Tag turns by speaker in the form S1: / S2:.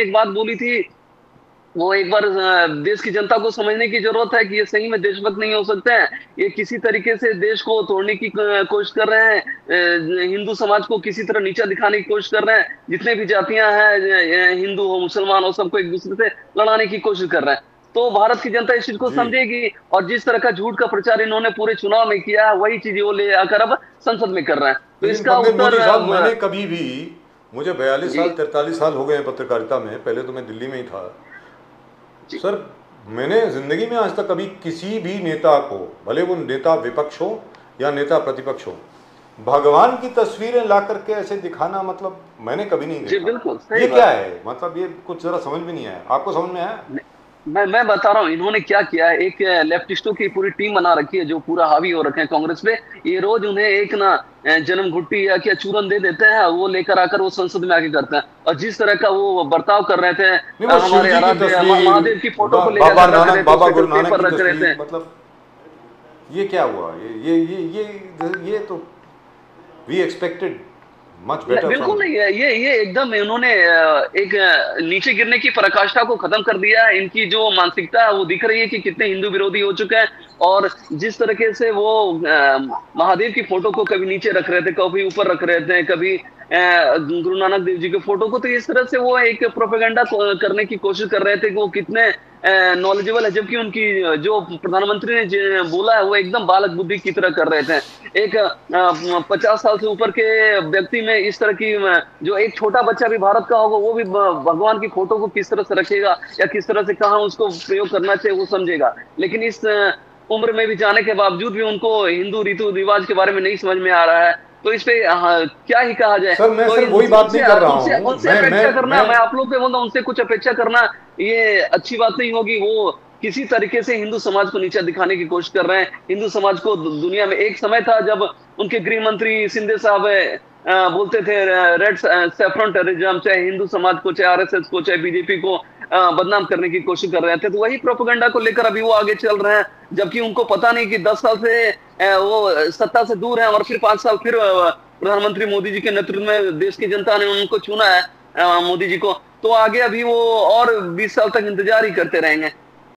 S1: एक बात बोली थी, वो एक बार देश की जनता को समझने की जरूरत है कि ये सही में देशभक्त नहीं हो सकते हैं। ये किसी तरीके से देश को तोड़ने की कोशिश कर रहे हैं। हिंदू समाज को किसी तरह नीचा दिखाने की कोशिश कर रहे हैं। जितने भी जातियां हैं, हिंदू हो मुसलमान हो, सबको एक दूसरे से लड़ाने की कोशिश कर रहे हैं। तो भारत की जनता इस चीज को
S2: जी।
S1: समझेगी, और जिस तरह का झूठ का प्रचार इन्होंने पूरे चुनाव में किया है, वही चीज वो ले आकर अब संसद में कर रहे हैं। तो
S2: लेकिन
S1: इसका
S2: पंकज
S1: उत्तर
S2: मोदी साहब, मैंने कभी भी, मुझे 42 साल
S1: जी
S2: 43 साल हो गए हैं पत्रकारिता में, पहले तो मैं दिल्ली में ही था
S1: जी
S2: सर। मैंने जिंदगी में आज तक कभी किसी भी नेता को, भले वो नेता विपक्ष हो या नेता प्रतिपक्ष हो, भगवान की तस्वीरें ला करके ऐसे दिखाना, मतलब मैंने कभी नहीं
S1: जी,
S2: देखा।
S1: बिल्कुल सही
S2: ये क्या
S1: बात।
S2: है? मतलब ये कुछ जरा समझ में नहीं आया। आपको समझ में आया?
S1: मैं बता रहा हूँ इन्होंने क्या किया है। एक लेफ्टिस्टों की पूरी टीम बना रखी है जो पूरा हावी हो रखे हैं कांग्रेस पे। ये रोज उन्हें एक ना जन्म घुट्टी या क्या चूरन दे देते हैं, वो लेकर आकर वो संसद में आके करते हैं। और जिस तरह का वो बर्ताव कर रहे थे,
S2: नहीं, वो शिव
S1: हमारे
S2: जी की
S1: आराध्य
S2: तस्वीर,
S1: महादेव की फोटो को ले
S2: बाबा
S1: जाकर रख
S2: नानक,
S1: रहे थे, उस
S2: बाबा
S1: पर
S2: गुरु नानक की
S1: पेपर रख रहे थे।
S2: तस्वीर, मतलब ये क्या हुआ? ये तो वी एक्सपेक्टेड मच बेटर
S1: बिल्कुल
S2: फ्रॉम।
S1: नहीं है। ये एकदम इन्होंने एक नीचे गिरने की पराकाष्ठा को खत्म कर दिया है। इनकी जो मानसिकता है वो दिख रही है कि कितने हिंदू विरोधी हो चुके हैं। और जिस तरीके से वो महादेव की फोटो को कभी नीचे रख रहे थे, कभी ऊपर रख रहे थे, कभी गुरु नानक देव जी के फोटो को, तो इस तरह से वो एक प्रोपेगेंडा करने की कोशिश कर रहे थे कि वो कितने नॉलेजेबल है। जबकि उनकी जो प्रधानमंत्री ने बोला है वो एकदम बालक बुद्धि की तरह कर रहे थे। एक 50 साल से ऊपर के व्यक्ति में इस तरह की जो एक छोटा बच्चा भी भारत का होगा, वो भी भगवान की फोटो को किस तरह से रखेगा या किस तरह से कहाँ उसको प्रयोग करना चाहिए वो समझेगा। लेकिन इस उम्र में भी जाने के बावजूद भी उनको हिंदू रीति रिवाज के बारे में नहीं समझ में आ रहा है। तो इस पे क्या ही कहा जाए।
S2: सर मैं
S1: तो
S2: सर वही बात नहीं
S1: उनसे
S2: कर रहा
S1: उनसे
S2: हूँ।
S1: उनसे
S2: मैं
S1: अपेक्षा करना,
S2: मैं
S1: मैं आप लोग पे बोलता हूँ, उनसे कुछ अपेक्षा करना ये अच्छी बात नहीं होगी। वो किसी तरीके से हिंदू समाज को नीचा दिखाने की कोशिश कर रहे हैं। हिंदू समाज को दुनिया में एक समय था जब उनके गृह मंत्री शिंदे साहब बोलते थे रेड सैफरन टेररिज्म, चाहे हिंदू समाज को, चाहे आरएसएस को, चाहे बीजेपी को बदनाम करने की कोशिश कर रहे थे। तो वही प्रोपेगेंडा को लेकर अभी वो आगे चल रहे हैं, जबकि उनको पता नहीं कि 10 साल से वो सत्ता से दूर हैं, और फिर 5 साल फिर प्रधानमंत्री मोदी जी के नेतृत्व में देश की जनता ने उनको चुना है, मोदी जी को। तो आगे अभी वो और 20 साल तक इंतजार ही करते रहेंगे।